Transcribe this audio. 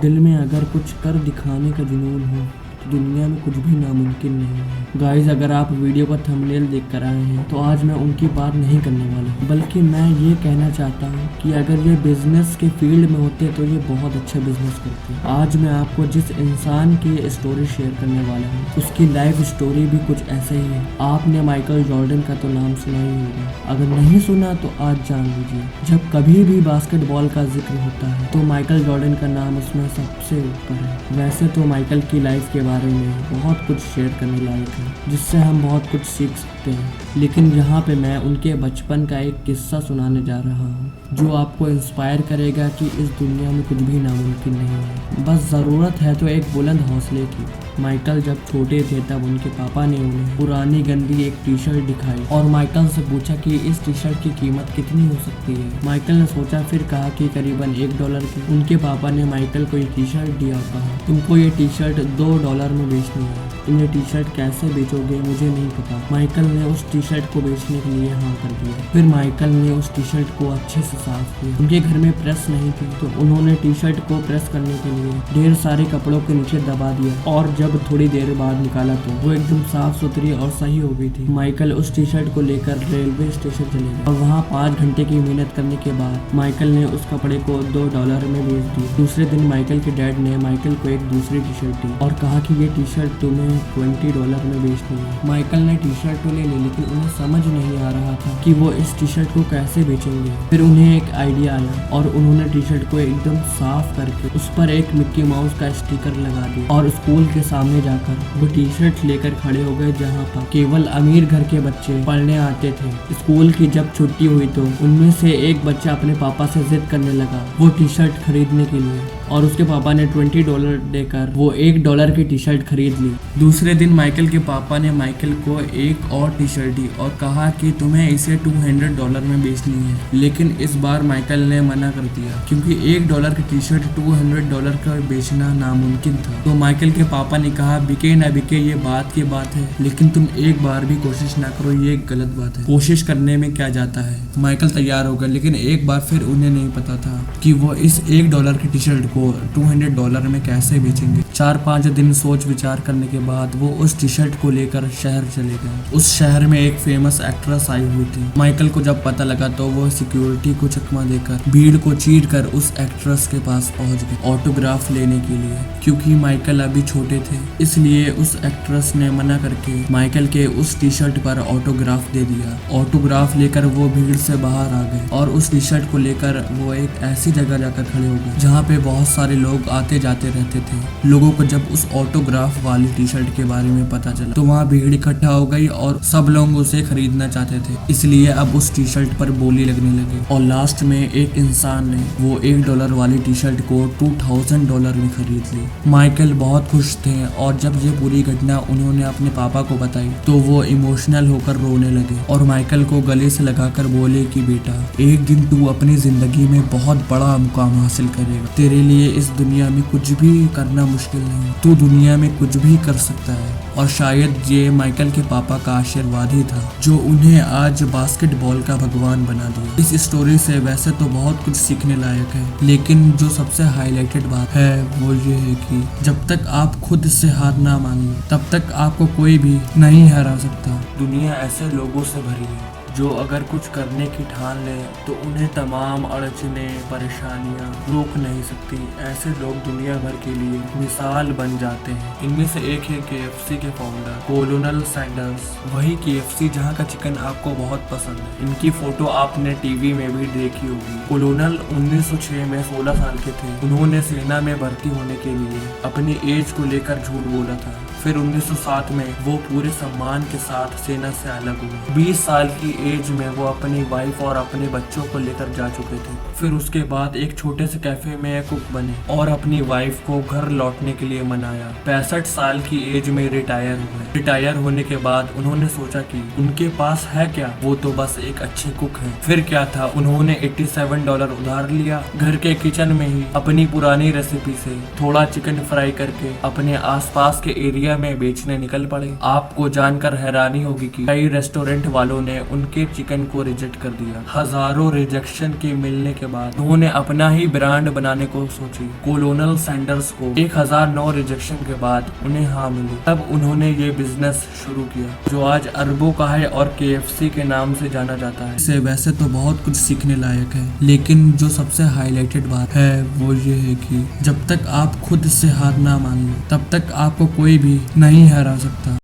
दिल में अगर कुछ कर दिखाने का जुनून हो तो दुनिया में कुछ भी नामुमकिन नहीं है। गाइस, अगर आप वीडियो का थंबनेल देख कर आए हैं तो आज मैं उनकी बात नहीं करने वाला, बल्कि मैं ये कहना चाहता हूँ कि अगर ये बिजनेस के फील्ड में होते तो ये बहुत अच्छा बिजनेस करते। आज मैं आपको जिस इंसान की स्टोरी शेयर करने वाला हूँ उसकी लाइफ स्टोरी भी कुछ ऐसे ही है। आपने माइकल जॉर्डन का तो नाम सुना ही होगा, अगर नहीं सुना तो आज जान लीजिए। जब कभी भी बास्केटबॉल का जिक्र होता है तो माइकल जॉर्डन का नाम उसमें सबसे ऊपर है। वैसे तो माइकल की लाइफ के बारे में बहुत कुछ शेयर करने लायक है, जिससे हम बहुत कुछ सीख सकते हैं, लेकिन यहाँ पे मैं उनके बचपन का एक किस्सा सुनाने जा रहा हूँ जो आपको इंस्पायर करेगा कि इस दुनिया में कुछ भी नामुमकिन नहीं है, बस ज़रूरत है तो एक बुलंद हौसले की। माइकल जब छोटे थे तब उनके पापा ने उन्हें पुरानी गंदी एक टी शर्ट दिखाई और माइकल से पूछा कि इस टी शर्ट की कीमत कितनी हो सकती है। माइकल ने सोचा, फिर कहा कि करीबन $1 की। उनके पापा ने माइकल को ये टी शर्ट दिया और कहा, तुमको ये टी शर्ट $2 में बेचनी है, तुम ये टी शर्ट कैसे बेचोगे मुझे नहीं पता। माइकल ने उस टी शर्ट को बेचने के लिए हाँ कर दिया। फिर माइकल ने उस टी शर्ट को अच्छे से साफ किया। उनके घर में प्रेस नहीं थी तो उन्होंने टी शर्ट को प्रेस करने के लिए ढेर सारे कपड़ों के नीचे दबा दिया और जब थोड़ी देर बाद निकाला तो वो एकदम साफ सुथरी और सही हो गई थी। माइकल उस टी शर्ट को लेकर रेलवे स्टेशन चले गए और वहाँ 5 घंटे की मेहनत करने के बाद माइकल ने उस कपड़े को $2 में बेच दिया। दूसरे दिन माइकल के डैड ने माइकल को एक दूसरी टी शर्ट दी और कहा कि ये टी शर्ट तुम्हें $20 में बेचनी है। माइकल ने टी शर्ट तो ले ली, लेकिन उन्हें समझ नहीं आ रहा था कि वो इस टी शर्ट को कैसे बेचेंगे। फिर उन्हें एक आइडिया आया और उन्होंने टी शर्ट को एकदम साफ करके उस पर एक मिक्की माउस का स्टिकर लगा दिया और स्कूल के सामने जाकर वो टी शर्ट लेकर खड़े हो गए जहाँ पर केवल अमीर घर के बच्चे पढ़ने आते थे। स्कूल की जब छुट्टी हुई तो उनमें से एक बच्चा अपने पापा से जिद करने लगा वो टी शर्ट खरीदने के लिए और उसके पापा ने $20 देकर वो $1 की टी शर्ट खरीद ली। दूसरे दिन माइकल के पापा ने माइकल को एक और टी शर्ट दी और कहा कि तुम्हें इसे $200 में बेचनी है, लेकिन इस बार माइकल ने मना कर दिया क्योंकि $1 की टी शर्ट $200 का बेचना नामुमकिन था। तो माइकल के पापा ने कहा, बिके ना बिके ये बात की बात है, लेकिन तुम एक बार भी कोशिश ना करो, ये गलत बात है, कोशिश करने में क्या जाता है। माइकल तैयार हो गए, लेकिन एक बार फिर उन्हें नहीं पता था कि वो इस $1 की टी शर्ट को $200 में कैसे बेचेंगे। 4-5 दिन सोच विचार करने के बाद वो उस टी शर्ट को लेकर शहर चले गए। उस शहर में एक फेमस एक्ट्रेस आई हुई थी। माइकल को जब पता लगा तो वो सिक्योरिटी को चकमा देकर भीड़ को चीर कर उस एक्ट्रेस के पास पहुंच गए ऑटोग्राफ लेने के लिए। क्योंकि माइकल अभी छोटे थे इसलिए उस एक्ट्रेस ने मना करके माइकल के उस टी शर्ट पर ऑटोग्राफ दे दिया। ऑटोग्राफ लेकर वो भीड़ से बाहर आ गए और उस टी शर्ट को लेकर वो एक ऐसी जगह जाकर खड़े हो गए जहाँ पे बहुत सारे लोग आते जाते रहते थे। लोगों को जब उस ऑटोग्राफ वाली टी शर्ट के बारे में पता चला तो वहाँ भीड़ इकट्ठा हो गई और सब लोग उसे खरीदना चाहते थे, इसलिए अब उस टी शर्ट पर बोली लगने लगी और लास्ट में एक इंसान ने वो $1 वाली टी शर्ट को $2000 में खरीद ली। माइकल बहुत खुश थे और जब ये पूरी घटना उन्होंने अपने पापा को बताई तो वो इमोशनल होकर रोने लगे और माइकल को गले से लगाकर बोले कि बेटा, एक दिन तू अपनी जिंदगी में बहुत बड़ा मुकाम हासिल करेगा, तेरे लिए इस दुनिया में कुछ भी करना मुश्किल नहीं, तू दुनिया में कुछ भी कर सकता है। और शायद ये माइकल के पापा का आशीर्वाद ही था जो उन्हें आज बास्केटबॉल का भगवान बना दिया। इस स्टोरी से वैसे तो बहुत कुछ सीखने लायक है, लेकिन जो सबसे हाईलाइटेड बात है वो ये है कि जब तक आप खुद से हार ना मानिए तब तक आपको कोई भी नहीं हरा सकता। दुनिया ऐसे लोगों से भरी है जो अगर कुछ करने की ठान ले तो उन्हें तमाम अड़चने परेशानियां रोक नहीं सकती। ऐसे लोग दुनिया भर के लिए मिसाल बन जाते हैं। इनमें से एक है KFC के फाउंडर कोलोनल सैंडर्स, वही KFC जहां का चिकन आपको बहुत पसंद है। इनकी फोटो आपने टीवी में भी देखी होगी। कोलोनल 1906 में 16 साल के थे। उन्होंने सेना में भर्ती होने के लिए अपनी एज को लेकर झूठ बोला था। फिर 1907 में वो पूरे सम्मान के साथ सेना से अलग हुए। 20 साल की एज में वो अपनी वाइफ और अपने बच्चों को लेकर जा चुके थे। फिर उसके बाद एक छोटे से कैफे में कुक बने और अपनी वाइफ को घर लौटने के लिए मनाया। 65 साल की एज में रिटायर हुए। रिटायर होने के बाद उन्होंने सोचा कि उनके पास है क्या, वो तो बस एक अच्छे कुक है। फिर क्या था, उन्होंने $87 उधार लिया। घर के किचन में ही अपनी पुरानी रेसिपी से थोड़ा चिकन फ्राई करके अपने आसपास के एरिया में बेचने निकल पड़े। आपको जानकर हैरानी होगी कि कई रेस्टोरेंट वालों ने उनके के चिकन को रिजेक्ट कर दिया। हजारों रिजेक्शन के मिलने के बाद उन्होंने अपना ही ब्रांड बनाने को सोची। कोलोनल सैंडर्स को 1009 रिजेक्शन के बाद उन्हें हाँ मिली, तब उन्होंने ये बिजनेस शुरू किया जो आज अरबों का है और KFC के नाम से जाना जाता है। इसे वैसे तो बहुत कुछ सीखने लायक है, लेकिन जो सबसे हाईलाइटेड बात है वो ये है कि जब तक आप खुद से हार ना मान लो तब तक आपको कोई भी नहीं हरा सकता।